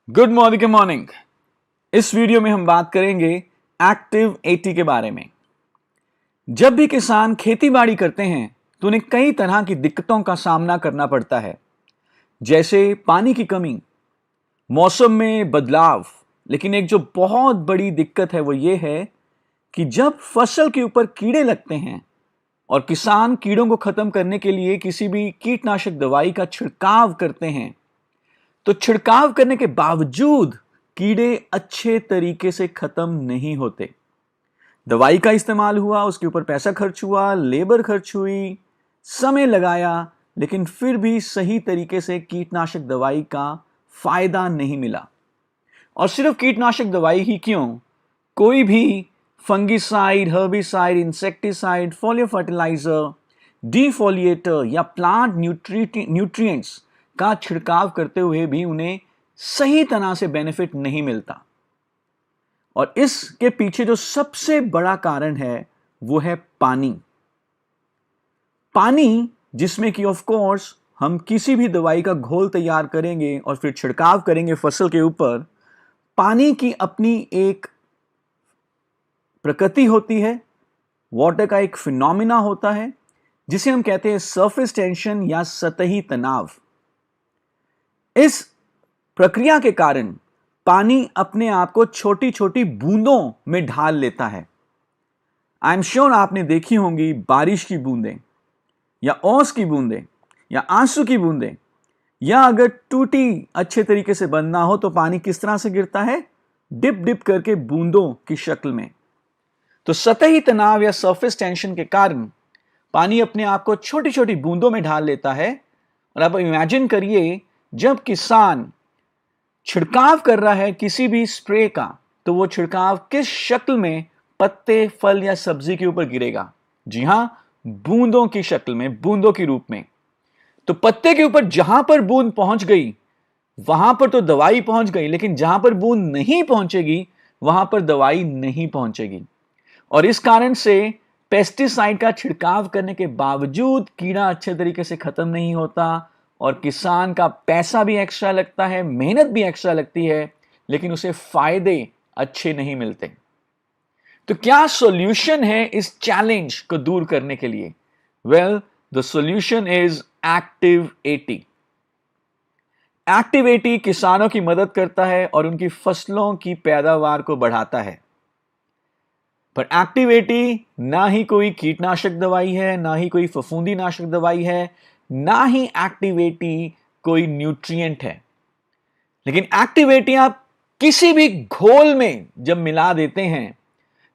Good morning morning. इस video में हम बात करेंगे एक्टिव 80 के बारे में। जब भी किसान खेती बाड़ी करते हैं तो उन्हें कई तरह की दिक्कतों का सामना करना पड़ता है, जैसे पानी की कमी, मौसम में बदलाव। लेकिन एक जो बहुत बड़ी दिक्कत है वो ये है कि जब फसल के ऊपर कीड़े लगते हैं और किसान कीड़ों को खत्म करने के लिए किसी भी कीटनाशक दवाई का छिड़काव करते हैं, तो छिड़काव करने के बावजूद कीड़े अच्छे तरीके से खत्म नहीं होते। दवाई का इस्तेमाल हुआ, उसके ऊपर पैसा खर्च हुआ, लेबर खर्च हुई, समय लगाया, लेकिन फिर भी सही तरीके से कीटनाशक दवाई का फायदा नहीं मिला। और सिर्फ कीटनाशक दवाई ही क्यों, कोई भी fungicide, herbicide, insecticide, foliar fertiliser, defoliator या प्लांट न्यूट्रिएंट्स का छिड़काव करते हुए भी उन्हें सही तरह से बेनिफिट नहीं मिलता। और इसके पीछे जो सबसे बड़ा कारण है वो है पानी। पानी जिसमें कि ऑफ कोर्स हम किसी भी दवाई का घोल तैयार करेंगे और फिर छिड़काव करेंगे फसल के ऊपर, पानी की अपनी एक प्रकृति होती है, वाटर का एक फिनोमिना होता है जिसे हम कहते हैं सरफेस टेंशन या सतही तनाव। इस प्रक्रिया के कारण पानी अपने आप को छोटी छोटी बूंदों में ढाल लेता है। आई एम श्योर आपने देखी होंगी बारिश की बूंदें या ओस की बूंदें या आंसू की बूंदें, या अगर टूटी अच्छे तरीके से बंद ना हो तो पानी किस तरह से गिरता है, डिप डिप करके बूंदों की शक्ल में। तो सतही तनाव या सरफेस टेंशन के कारण पानी अपने आप को छोटी छोटी बूंदों में ढाल लेता है। और आप इमेजिन करिए, जब किसान छिड़काव कर रहा है किसी भी स्प्रे का, तो वो छिड़काव किस शक्ल में पत्ते, फल या सब्जी के ऊपर गिरेगा। जी हां, बूंदों की शक्ल में, बूंदों के रूप में। तो पत्ते के ऊपर जहां पर बूंद पहुंच गई वहां पर तो दवाई पहुंच गई, लेकिन जहां पर बूंद नहीं पहुंचेगी वहां पर दवाई नहीं पहुंचेगी। और इस कारण से पेस्टिसाइड का छिड़काव करने के बावजूद कीड़ा अच्छे तरीके से खत्म नहीं होता और किसान का पैसा भी एक्स्ट्रा लगता है, मेहनत भी एक्स्ट्रा लगती है, लेकिन उसे फायदे अच्छे नहीं मिलते। तो क्या सॉल्यूशन है इस चैलेंज को दूर करने के लिए? Well, the solution is active 80। Active 80 किसानों की मदद करता है और उनकी फसलों की पैदावार को बढ़ाता है। पर एक्टिव 80 ना ही कोई कीटनाशक दवाई है, ना ही कोई फफूंदी नाशक दवाई है, ना ही एक्टिव 80 कोई न्यूट्रिएंट है। लेकिन एक्टिव 80 आप किसी भी घोल में जब मिला देते हैं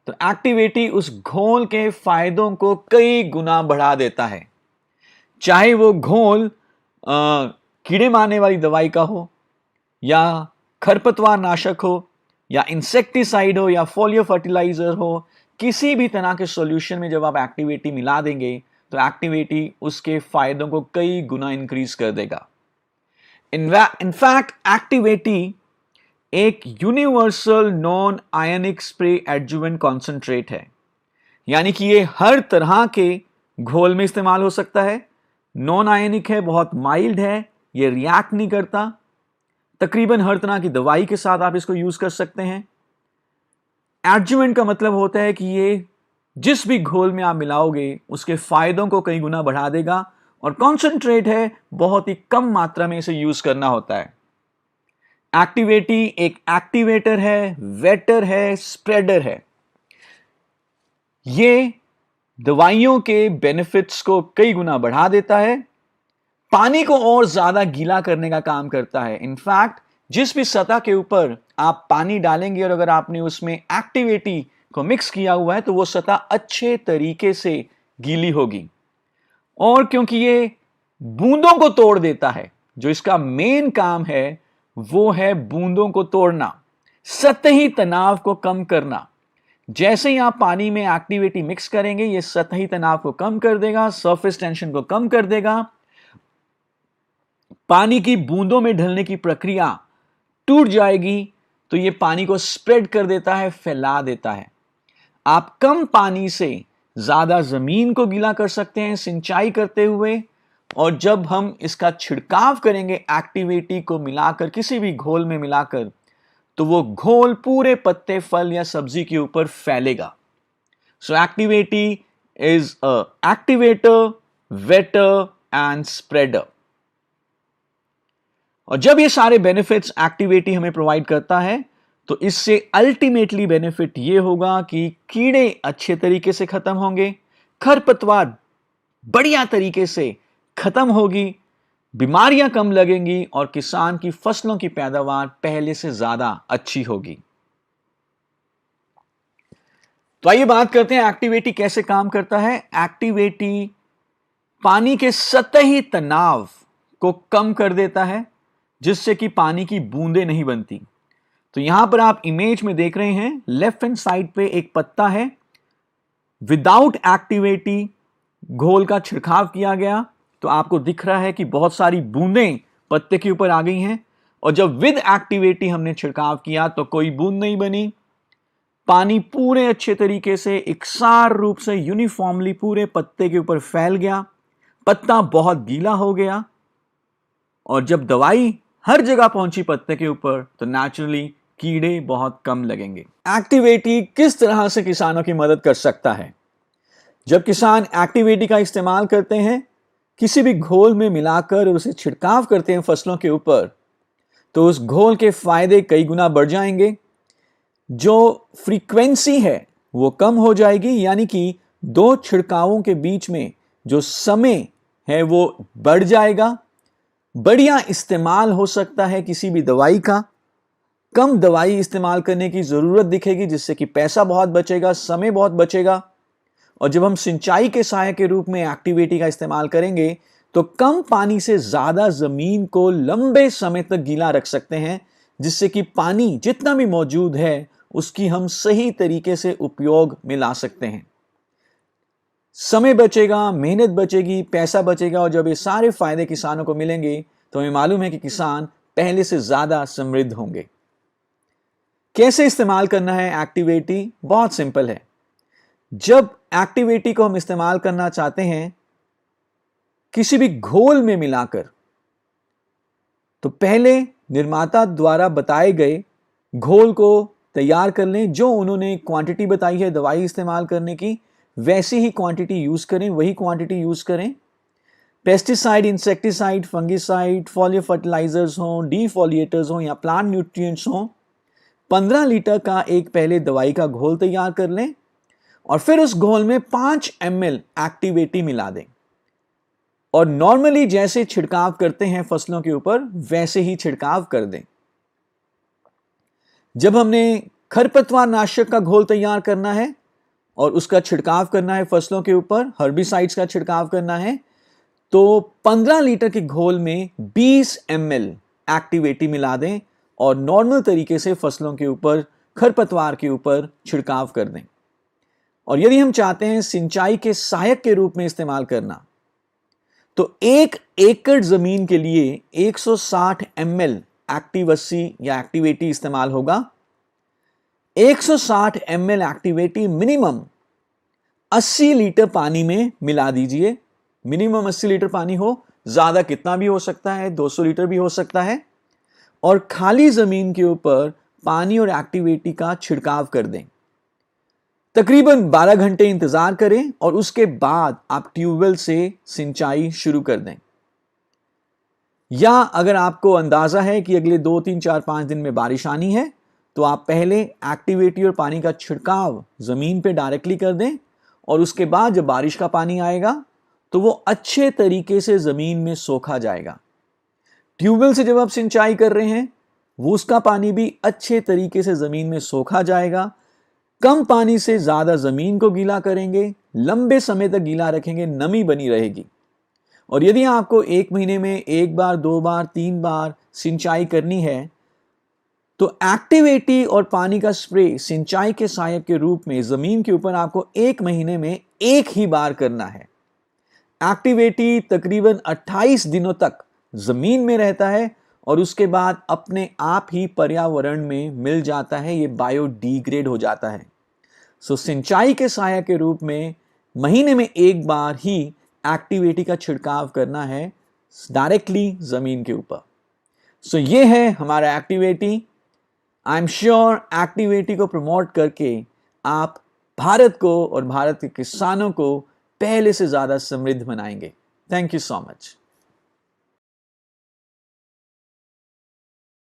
तो एक्टिव 80 उस घोल के फायदों को कई गुना बढ़ा देता है। चाहे वो घोल कीड़े मारने वाली दवाई का हो, या खरपतवार नाशक हो, या इंसेक्टिसाइड हो, या फोलियो फर्टिलाइजर हो, किसी भी तरह के सॉल्यूशन में जब आप एक्टिव 80 मिला देंगे तो एक्टिव 80 उसके फायदों को कई गुना इंक्रीज कर देगा। इनफैक्ट एक्टिव 80 एक universal non ionic spray adjuvant concentrate है, यानी कि ये हर तरह के घोल में इस्तेमाल हो सकता है। नॉन आयनिक है, बहुत माइल्ड है, ये रिएक्ट नहीं करता। तकरीबन हर तरह की दवाई के साथ आप इसको यूज कर सकते हैं। एडजुवेंट का मतलब होता है कि ये जिस भी घोल में आप मिलाओगे उसके फायदों को कई गुना बढ़ा देगा, और कॉन्सेंट्रेट है, बहुत ही कम मात्रा में इसे यूज करना होता है। एक्टिव 80 एक एक्टिवेटर है, वेटर है, स्प्रेडर है। ये दवाइयों के बेनिफिट्स को कई गुना बढ़ा देता है, पानी को और ज्यादा गीला करने का काम करता है। इनफैक्ट जिस भी सतह के ऊपर आप पानी डालेंगे और अगर आपने उसमें एक्टिव 80 को मिक्स किया हुआ है तो वो सतह अच्छे तरीके से गीली होगी। और क्योंकि ये बूंदों को तोड़ देता है, जो इसका मेन काम है वो है बूंदों को तोड़ना, सतही तनाव को कम करना। जैसे ही आप पानी में एक्टिव 80 मिक्स करेंगे ये सतही तनाव को कम कर देगा, सरफेस टेंशन को कम कर देगा। पानी की बूंदों में ढलने की प्रक्रिया टूट जाएगी, तो ये पानी को स्प्रेड कर देता है, फैला देता है। आप कम पानी से ज्यादा जमीन को गीला कर सकते हैं सिंचाई करते हुए, और जब हम इसका छिड़काव करेंगे एक्टिवेटी को मिलाकर, किसी भी घोल में मिलाकर, तो वो घोल पूरे पत्ते, फल या सब्जी के ऊपर फैलेगा। So activity is a activator, wetter and spreader. और जब ये सारे बेनिफिट्स एक्टिवेटी हमें प्रोवाइड करता है, तो इससे अल्टीमेटली बेनिफिट ये होगा कि कीड़े अच्छे तरीके से खत्म होंगे, खरपतवार बढ़िया तरीके से खत्म होगी, बीमारियां कम लगेंगी और किसान की फसलों की पैदावार पहले से ज्यादा अच्छी होगी। तो आइए बात करते हैं एक्टिवेटी कैसे काम करता है। एक्टिवेटी पानी के सतही तनाव को कम कर देता है, जिससे कि पानी की बूंदें नहीं बनती। तो यहां पर आप इमेज में देख रहे हैं, लेफ्ट हैंड साइड पे एक पत्ता है, विदाउट एक्टिवेटी घोल का छिड़काव किया गया, तो आपको दिख रहा है कि बहुत सारी बूंदें पत्ते के ऊपर आ गई हैं। और जब विद एक्टिवेटी हमने छिड़काव किया तो कोई बूंद नहीं बनी, पानी पूरे अच्छे तरीके से इकसार रूप से यूनिफॉर्मली पूरे पत्ते के ऊपर फैल गया, पत्ता बहुत गीला हो गया। और जब दवाई हर जगह पहुंची पत्ते के ऊपर, तो नेचुरली कीड़े बहुत कम लगेंगे। एक्टिवेटी किस तरह से किसानों की मदद कर सकता है? जब किसान एक्टिवेटी का इस्तेमाल करते हैं, किसी भी घोल में मिलाकर उसे छिड़काव करते हैं फसलों के ऊपर, तो उस घोल के फायदे कई गुना बढ़ जाएंगे। जो फ्रीक्वेंसी है वो कम हो जाएगी, यानी कि दो छिड़कावों के बीच में जो समय है वो बढ़ जाएगा। बढ़िया इस्तेमाल हो सकता है किसी भी दवाई का, कम दवाई इस्तेमाल करने की जरूरत दिखेगी, जिससे कि पैसा बहुत बचेगा, समय बहुत बचेगा। और जब हम सिंचाई के सहायक के रूप में एक्टिवेटी का इस्तेमाल करेंगे, तो कम पानी से ज्यादा जमीन को लंबे समय तक गीला रख सकते हैं, जिससे कि पानी जितना भी मौजूद है उसकी हम सही तरीके से उपयोग में ला सकते हैं। समय बचेगा, मेहनत बचेगी, पैसा बचेगा। और जब ये सारे फायदे किसानों को मिलेंगे, तो हमें मालूम है कि किसान पहले से ज्यादा समृद्ध होंगे। कैसे इस्तेमाल करना है एक्टिवेटी? बहुत सिंपल है। जब एक्टिवेटी को हम इस्तेमाल करना चाहते हैं किसी भी घोल में मिलाकर, तो पहले निर्माता द्वारा बताए गए घोल को तैयार कर लें। जो उन्होंने क्वांटिटी बताई है दवाई इस्तेमाल करने की, वैसी ही क्वांटिटी यूज करें, वही क्वांटिटी यूज करें। Pesticide, insecticide, fungicide, foliar fertilizers हों, डीफोलिएटर्स हों या प्लांट न्यूट्रिएंट्स हों, 15 लीटर का एक पहले दवाई का घोल तैयार कर लें और फिर उस घोल में 5 ml एक्टिवेटी मिला दें। और नॉर्मली जैसे छिड़काव करते हैं फसलों के ऊपर, वैसे ही छिड़काव कर दें। जब हमने खरपतवार नाशक का घोल तैयार करना है और उसका छिड़काव करना है फसलों के ऊपर, हर्बिसाइड्स का छिड़काव करना है, तो 15 लीटर के घोल में 20 ml एक्टिवेटी मिला दें और नॉर्मल तरीके से फसलों के ऊपर, खरपतवार के ऊपर छिड़काव कर दें। और यदि हम चाहते हैं सिंचाई के सहायक के रूप में इस्तेमाल करना, तो 1 एकड़ जमीन के लिए 160 ml एक्टिव 80 या एक्टिवेटी इस्तेमाल होगा। 160 ml एक्टिवेटी मिनिमम 80 लीटर पानी में मिला दीजिए। मिनिमम 80 लीटर पानी हो, ज्यादा कितना भी हो सकता है, 200 लीटर भी हो सकता है। और खाली जमीन के ऊपर पानी और एक्टिवेटी का छिड़काव कर दें। तकरीबन 12 घंटे इंतजार करें और उसके बाद आप ट्यूबवेल से सिंचाई शुरू कर दें। या अगर आपको अंदाजा है कि अगले 2, 3, 4, 5 दिन में बारिश आनी है, तो आप पहले एक्टिवेटी और पानी का छिड़काव जमीन पे डायरेक्टली कर दें और उसके बाद जब बारिश का पानी आएगा तो वो अच्छे तरीके से जमीन में सोखा जाएगा। ट्यूबवेल से जब आप सिंचाई कर रहे हैं, वो उसका पानी भी अच्छे तरीके से जमीन में सोखा जाएगा। कम पानी से ज्यादा जमीन को गीला करेंगे, लंबे समय तक गीला रखेंगे, नमी बनी रहेगी। और यदि आपको 1 महीने में 1 बार, 2 बार, 3 बार सिंचाई करनी है, तो एक्टिवेटी और पानी का स्प्रे सिंचाई के सहायक के रूप में जमीन के ऊपर आपको 1 महीने में 1 ही बार करना है। एक्टिवेटी तकरीबन 28 दिनों तक जमीन में रहता है और उसके बाद अपने आप ही पर्यावरण में मिल जाता है, ये बायोडिग्रेड हो जाता है। सो सिंचाई के सहायक के रूप में महीने में 1 बार ही एक्टिव 80 का छिड़काव करना है डायरेक्टली ज़मीन के ऊपर। सो ये है हमारा active 80। I am sure active 80 को प्रमोट करके आप भारत को और भारत के किसानों को पहले से ज़्यादा समृद्ध बनाएंगे। Thank you so much.